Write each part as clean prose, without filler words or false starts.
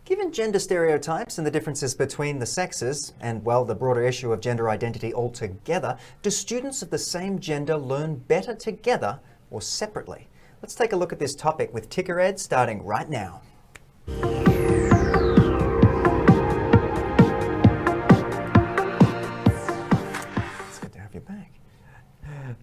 Given gender stereotypes and the differences between the sexes, and well, the broader issue of gender identity altogether, do students of the same gender learn better together or separately? Let's take a look at this topic with Ticker Ed starting right now. It's good to have you back.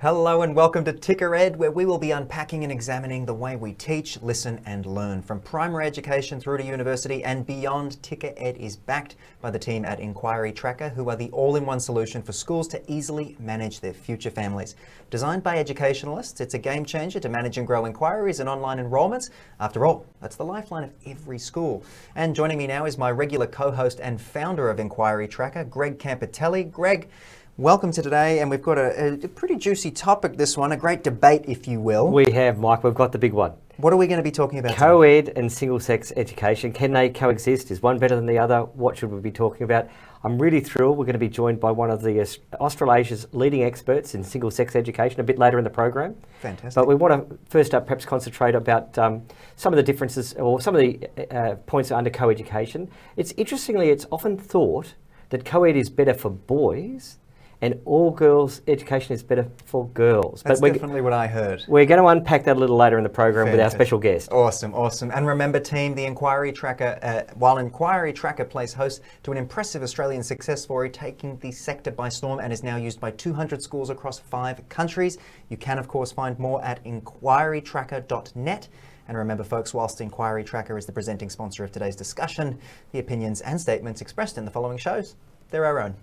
Hello and welcome to Ticker Ed, where we will be unpacking and examining the way we teach, listen and learn. From primary education through to university and beyond, Ticker Ed is backed by the team at Enquiry Tracker, who are the all-in-one solution for schools to easily manage their future families. Designed by educationalists, it's a game changer to manage and grow inquiries and online enrolments. After all, that's the lifeline of every school. And joining me now is my regular co-host and founder of Enquiry Tracker, Greg Campitelli. Greg, welcome to today, and we've got a pretty juicy topic, this one, a great debate, if you will. We have, Mike, we've got the big one. What are we going to be talking about today? Co-ed and single-sex education, can they coexist? Is one better than the other? What should we be talking about? I'm really thrilled. We're going to be joined by one of the Australasia's leading experts in single-sex education a bit later in the program. Fantastic. But we want to first up perhaps concentrate about some of the differences or some of the points under co-education. Interestingly, it's often thought that co-ed is better for boys and all girls education is better for girls. That's definitely what I heard. We're going to unpack that a little later in the program with our special guest. Awesome, awesome. And remember, team, the Enquiry Tracker, while Enquiry Tracker plays host to an impressive Australian success story taking the sector by storm and is now used by 200 schools across 5 countries. You can, of course, find more at enquirytracker.net. And remember, folks, whilst Enquiry Tracker is the presenting sponsor of today's discussion, the opinions and statements expressed in the following shows, they're our own.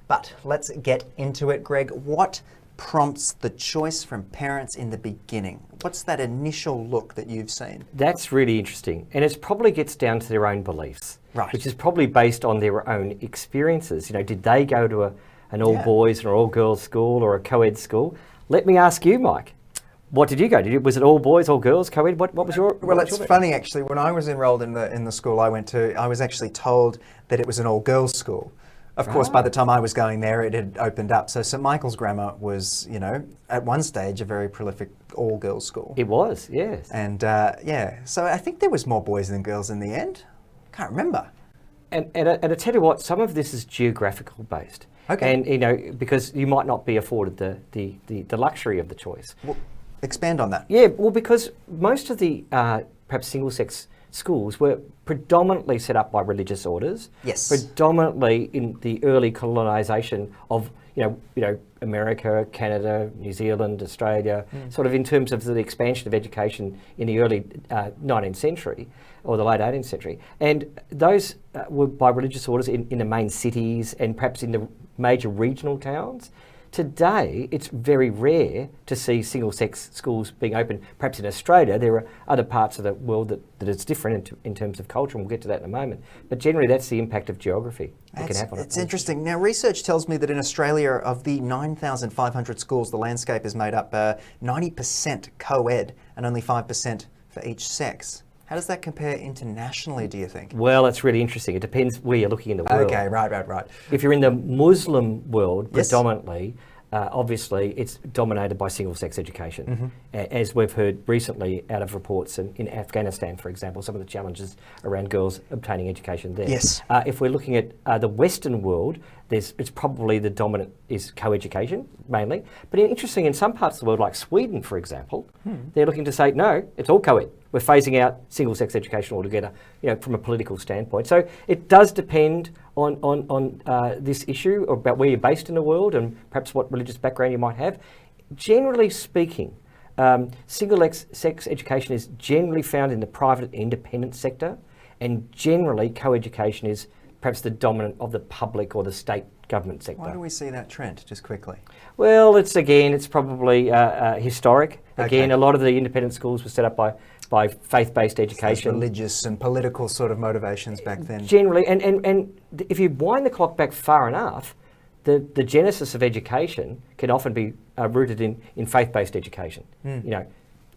But let's get into it, Greg. What prompts the choice from parents in the beginning? What's that initial look that you've seen? That's really interesting. And it probably gets down to their own beliefs, right? Which is probably based on their own experiences. You know, did they go to an all boys or all girls school or a co-ed school? Let me ask you, Mike. What did you go to? Was it all boys, all girls, co-ed? What was your? Well, it's funny actually. When I was enrolled in the school I went to, I was actually told that it was an all girls school. Of course, by the time I was going there, it had opened up. So St Michael's Grammar was, you know, at one stage a very prolific all-girls school. It was, yes. And yeah, so I think there was more boys than girls in the end. Can't remember. And I tell you what, some of this is geographical based. Okay. And you know, because you might not be afforded the luxury of the choice. Well, expand on that. Yeah, well, because most of the perhaps single-sex schools were predominantly set up by religious orders. Yes. Predominantly in the early colonisation of you know America, Canada, New Zealand, Australia, sort of in terms of the expansion of education in the early 19th century or the late 18th century. And those were by religious orders in the main cities and perhaps in the major regional towns. Today, it's very rare to see single-sex schools being open. Perhaps in Australia, there are other parts of the world that it's different in terms of culture, and we'll get to that in a moment. But generally, that's the impact of geography that can have on it. It's interesting. Now, research tells me that in Australia, of the 9,500 schools, the landscape is made up 90% co-ed and only 5% for each sex. How does that compare internationally, do you think? Well, it's really interesting. It depends where you're looking in the world. Okay, right. If you're in the Muslim world, yes, predominantly, obviously it's dominated by single-sex education. As we've heard recently out of reports in Afghanistan, for example, some of the challenges around girls obtaining education there. Yes. If we're looking at the Western world, it's probably the dominant is co-education, mainly. But interesting, in some parts of the world, like Sweden, for example, they're looking to say, no, it's all co-ed. We're phasing out single-sex education altogether, you know, from a political standpoint. So it does depend on this issue about where you're based in the world and perhaps what religious background you might have. Generally speaking, single-sex education is generally found in the private and independent sector, and generally co-education is perhaps the dominant of the public or the state government sector. Why do we see that trend, just quickly? Well, it's probably historic. Again, Okay. a lot of the independent schools were set up by faith-based education. So religious and political sort of motivations back then. Generally, and if you wind the clock back far enough, the genesis of education can often be rooted in faith-based education. You know,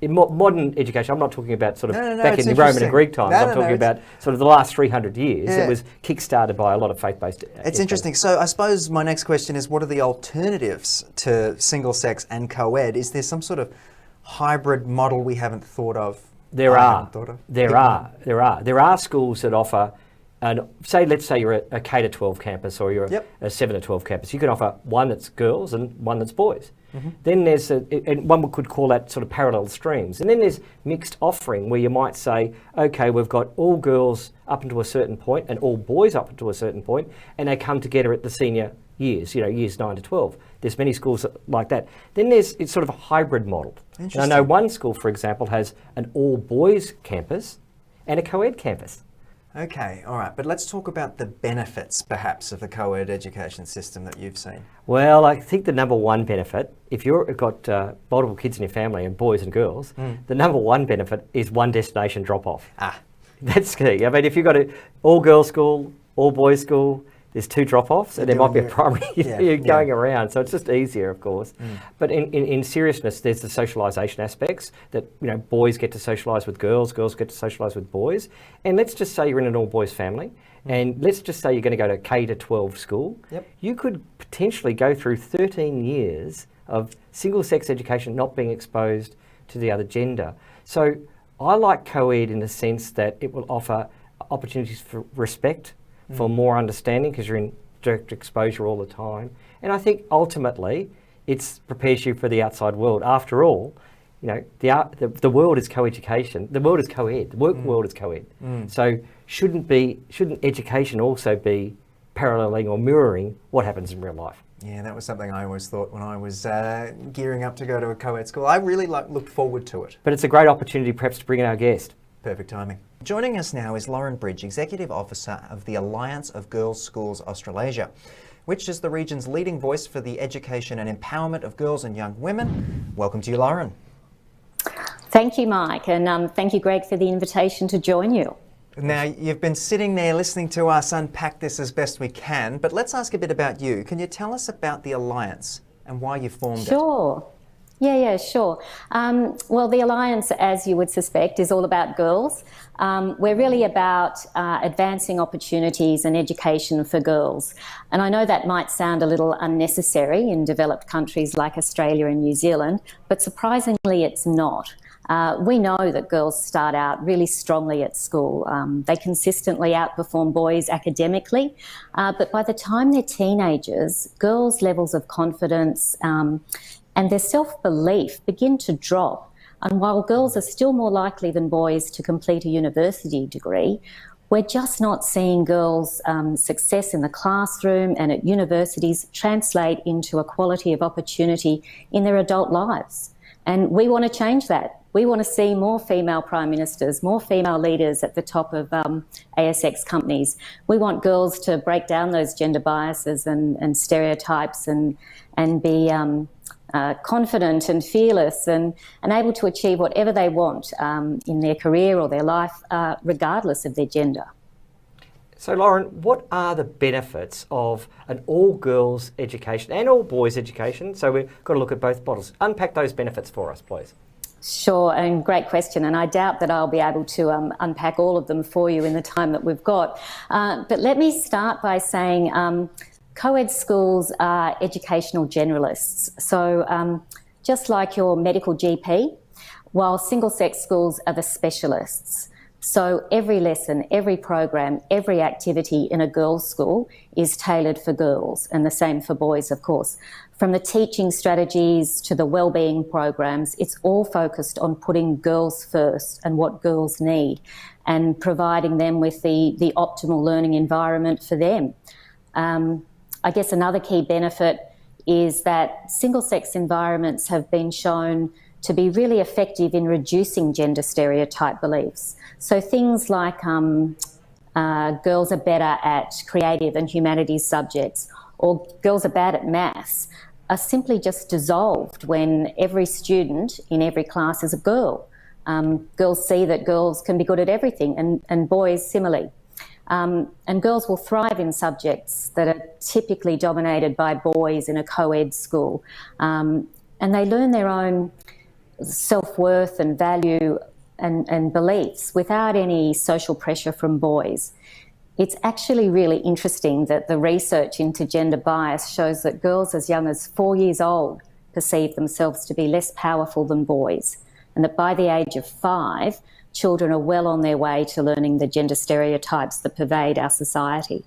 in modern education, I'm not talking about sort of back in the Roman and Greek times. I'm talking about sort of the last 300 years. Yeah. It was kick-started by a lot of faith-based It's interesting. So I suppose my next question is, what are the alternatives to single-sex and co-ed? Is there some sort of hybrid model we haven't thought of? There are schools that offer and let's say you're a K to 12 campus, or you're a 7 to 12 campus. You can offer one that's girls and one that's boys. Then there's and one could call that sort of parallel streams. And then there's mixed offering, where you might say, okay, we've got all girls up until a certain point and all boys up until a certain point, and they come together at the senior years, years 9 to 12. There's many schools like that. Then it's sort of a hybrid model. And I know one school, for example, has an all boys campus and a co-ed campus. Okay, all right, but let's talk about the benefits, perhaps, of the co-ed education system that you've seen. Well, I think the number one benefit, if you've got multiple kids in your family, and boys and girls, the number one benefit is one destination drop-off. That's key. I mean, if you've got an all-girls school, all-boys school, there's 2 drop-offs, and there might be a primary going around, so it's just easier, of course. But in seriousness, there's the socialisation aspects that, boys get to socialise with girls, girls get to socialise with boys. And let's just say you're in an all-boys family, and let's just say you're going to go to K to 12 school. You could potentially go through 13 years of single-sex education not being exposed to the other gender. So I like co-ed in the sense that it will offer opportunities for respect, for more understanding, because you're in direct exposure all the time. And I think ultimately it prepares you for the outside world. After all, the world is co-education. The world is co-ed. The work world is co-ed. So shouldn't education also be paralleling or mirroring what happens in real life? Yeah, that was something I always thought when I was gearing up to go to a co-ed school. I really looked forward to it. But it's a great opportunity perhaps to bring in our guest. Perfect timing. Joining us now is Lauren Bridge, Executive Officer of the Alliance of Girls' Schools Australasia, which is the region's leading voice for the education and empowerment of girls and young women. Welcome to you, Lauren. Thank you, Mike, and thank you, Greg, for the invitation to join you. Now, you've been sitting there listening to us unpack this as best we can, but let's ask a bit about you. Can you tell us about the Alliance and why you formed it? Sure. Yeah, sure. Well, the Alliance, as you would suspect, is all about girls. We're really about advancing opportunities and education for girls. And I know that might sound a little unnecessary in developed countries like Australia and New Zealand, but surprisingly it's not. We know that girls start out really strongly at school. They consistently outperform boys academically, but by the time they're teenagers, girls' levels of confidence and their self-belief begin to drop. And while girls are still more likely than boys to complete a university degree, we're just not seeing girls' success in the classroom and at universities translate into a quality of opportunity in their adult lives. And we want to change that. We want to see more female prime ministers, more female leaders at the top of ASX companies. We want girls to break down those gender biases and stereotypes and be confident and fearless and able to achieve whatever they want in their career or their life, regardless of their gender. So, Lauren, what are the benefits of an all-girls education and all-boys education? So we've got to look at both models. Unpack those benefits for us, please. Sure, and great question, and I doubt that I'll be able to unpack all of them for you in the time that we've got. But let me start by saying co-ed schools are educational generalists. So just like your medical GP, while single-sex schools are the specialists. So every lesson, every program, every activity in a girls' school is tailored for girls, and the same for boys, of course. From the teaching strategies to the wellbeing programs, it's all focused on putting girls first and what girls need and providing them with the optimal learning environment for them. I guess another key benefit is that single-sex environments have been shown to be really effective in reducing gender stereotype beliefs. So things like girls are better at creative and humanities subjects, or girls are bad at maths, are simply just dissolved when every student in every class is a girl. Girls see that girls can be good at everything, and boys similarly. And girls will thrive in subjects that are typically dominated by boys in a co-ed school. And they learn their own self-worth and value and beliefs without any social pressure from boys. It's actually really interesting that the research into gender bias shows that girls as young as 4 years old perceive themselves to be less powerful than boys, and that by the age of 5, children are well on their way to learning the gender stereotypes that pervade our society.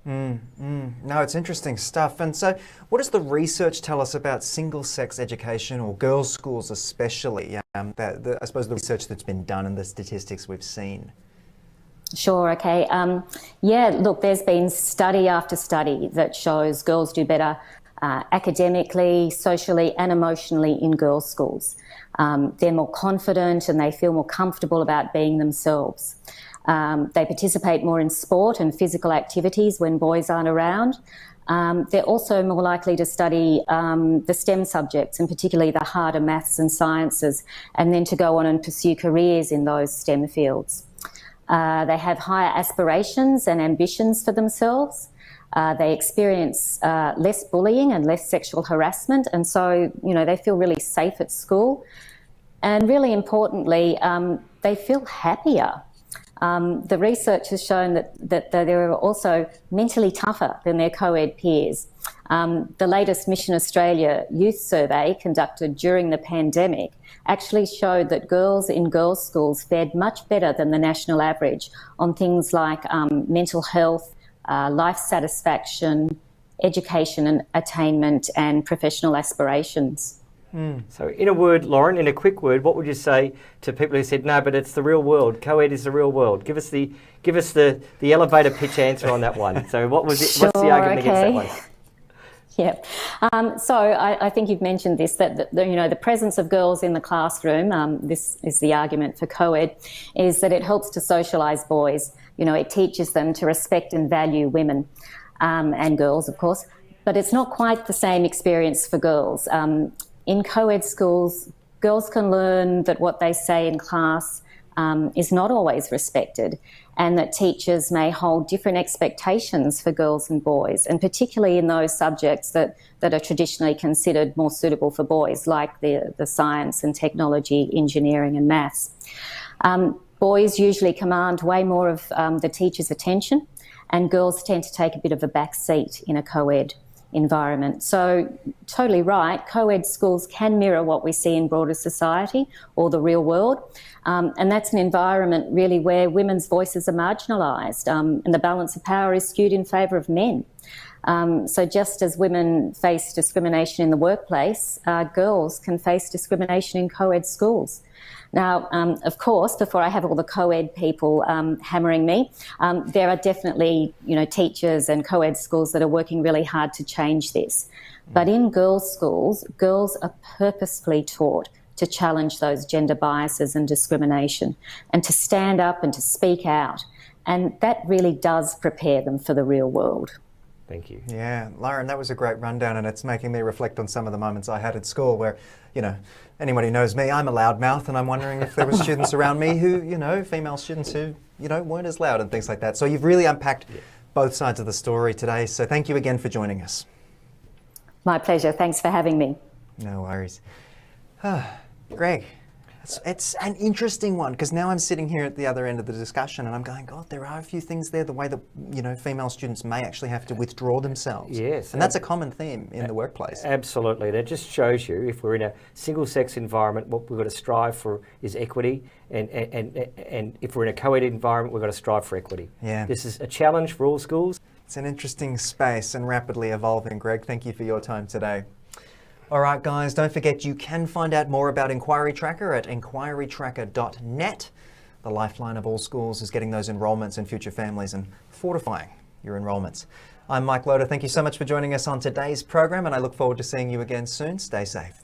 No, it's interesting stuff. And so what does the research tell us about single-sex education, or girls' schools especially? I suppose the research that's been done and the statistics we've seen. Sure, okay. Yeah, look, there's been study after study that shows girls do better academically, socially and emotionally in girls' schools. They're more confident and they feel more comfortable about being themselves. They participate more in sport and physical activities when boys aren't around. They're also more likely to study the STEM subjects, and particularly the harder maths and sciences, and then to go on and pursue careers in those STEM fields. They have higher aspirations and ambitions for themselves. They experience less bullying and less sexual harassment, and so, they feel really safe at school. And really importantly, they feel happier. The research has shown that they're also mentally tougher than their co-ed peers. The latest Mission Australia youth survey conducted during the pandemic actually showed that girls in girls' schools fared much better than the national average on things like mental health, life satisfaction, education and attainment, and professional aspirations. So in a word, Lauren, in a quick word, what would you say to people who said, no, but it's the real world, co-ed is the real world? Give us the elevator pitch answer on that one. So what's the argument against that one? Yeah. So I think you've mentioned this, that the presence of girls in the classroom, this is the argument for co-ed, is that it helps to socialise boys. It teaches them to respect and value women and girls, of course. But it's not quite the same experience for girls. In co-ed schools, girls can learn that what they say in class is not always respected, and that teachers may hold different expectations for girls and boys, and particularly in those subjects that are traditionally considered more suitable for boys, like the science and technology, engineering and maths. Boys usually command way more of the teacher's attention, and girls tend to take a bit of a back seat in a co-ed environment. So totally right, co-ed schools can mirror what we see in broader society or the real world, and that's an environment really where women's voices are marginalised, and the balance of power is skewed in favour of men. So just as women face discrimination in the workplace, girls can face discrimination in co-ed schools. Now, of course, before I have all the co-ed people hammering me, there are definitely, teachers and co-ed schools that are working really hard to change this. But in girls' schools, girls are purposefully taught to challenge those gender biases and discrimination, and to stand up and to speak out. And that really does prepare them for the real world. Thank you. Yeah, Lauren, that was a great rundown, and it's making me reflect on some of the moments I had at school where, anyone who knows me, I'm a loudmouth, and I'm wondering if there were students around me who, female students who, weren't as loud and things like that. So you've really unpacked both sides of the story today. So thank you again for joining us. My pleasure. Thanks for having me. No worries. Greg, it's an interesting one, because now I'm sitting here at the other end of the discussion and I'm going, God, there are a few things there, the way that, female students may actually have to withdraw themselves. Yes. And that's a common theme in the workplace. Absolutely. That just shows you, if we're in a single-sex environment, what we've got to strive for is equity. And if we're in a co-ed environment, we've got to strive for equity. Yeah. This is a challenge for all schools. It's an interesting space and rapidly evolving. Greg, thank you for your time today. All right, guys, don't forget you can find out more about Enquiry Tracker at enquirytracker.net. The lifeline of all schools is getting those enrolments in future families and fortifying your enrolments. I'm Mike Loader. Thank you so much for joining us on today's program, and I look forward to seeing you again soon. Stay safe.